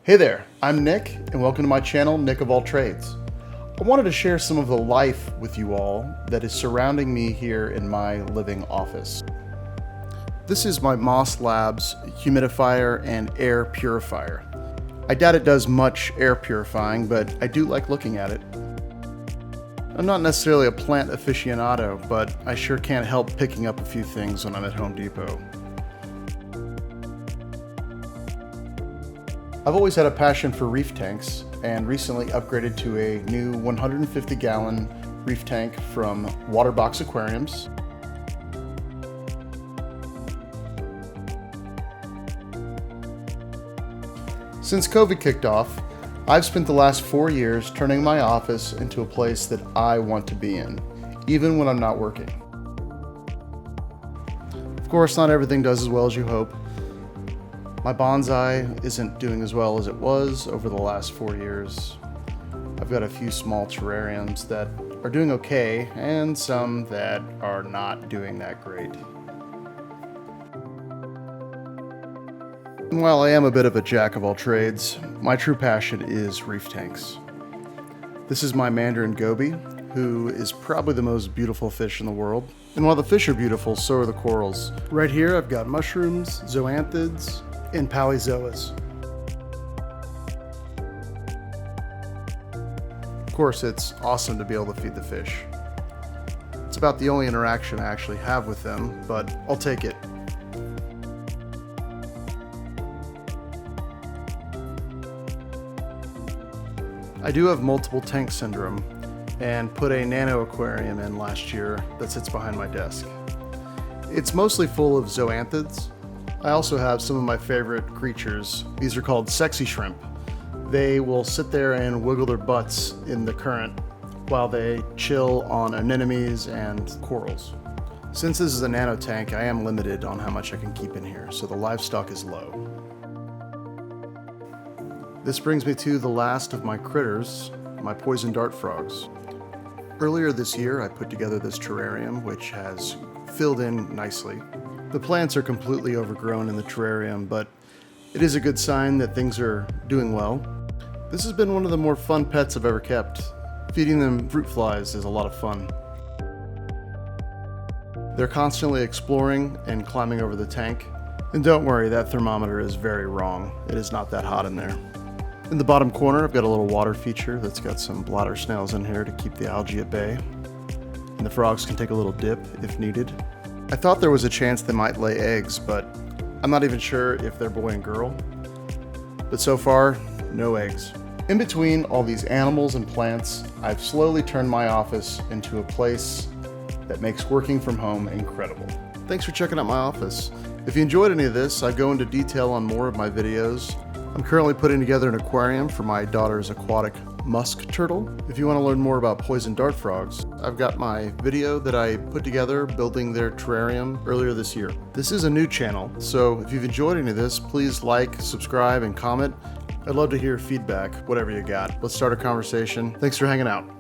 Hey there, I'm Nick, and welcome to my channel, Nick of All Trades. I wanted to share some of the life with you all that is surrounding me here in my living office. This is my Moss Labs humidifier and air purifier. I doubt it does much air purifying, but I do like looking at it. I'm not necessarily a plant aficionado, but I sure can't help picking up a few things when I'm at Home Depot. I've always had a passion for reef tanks and recently upgraded to a new 150-gallon reef tank from Waterbox Aquariums. Since COVID kicked off, I've spent the last 4 years turning my office into a place that I want to be in, even when I'm not working. Of course, not everything does as well as you hope. My bonsai isn't doing as well as it was over the last 4 years. I've got a few small terrariums that are doing okay and some that are not doing that great. And while I am a bit of a jack of all trades, my true passion is reef tanks. This is my Mandarin goby, who is probably the most beautiful fish in the world. And while the fish are beautiful, so are the corals. Right here I've got mushrooms, zoanthids, and polyzoas. Of course, it's awesome to be able to feed the fish. It's about the only interaction I actually have with them, but I'll take it. I do have multiple tank syndrome and put a nano aquarium in last year that sits behind my desk. It's mostly full of zoanthids. I also have some of my favorite creatures. These are called sexy shrimp. They will sit there and wiggle their butts in the current while they chill on anemones and corals. Since this is a nano tank, I am limited on how much I can keep in here, so the livestock is low. This brings me to the last of my critters, my poison dart frogs. Earlier this year, I put together this terrarium, which has filled in nicely. The plants are completely overgrown in the terrarium, but it is a good sign that things are doing well. This has been one of the more fun pets I've ever kept. Feeding them fruit flies is a lot of fun. They're constantly exploring and climbing over the tank. And don't worry, that thermometer is very wrong. It is not that hot in there. In the bottom corner, I've got a little water feature that's got some bladder snails in here to keep the algae at bay. And the frogs can take a little dip if needed. I thought there was a chance they might lay eggs, but I'm not even sure if they're boy and girl. But so far, no eggs. In between all these animals and plants, I've slowly turned my office into a place that makes working from home incredible. Thanks for checking out my office. If you enjoyed any of this, I go into detail on more of my videos. I'm currently putting together an aquarium for my daughter's aquatic musk turtle. If you want to learn more about poison dart frogs, I've got my video that I put together building their terrarium earlier this year. This is a new channel, so if you've enjoyed any of this, please like, subscribe, and comment. I'd love to hear feedback, whatever you got. Let's start a conversation. Thanks for hanging out.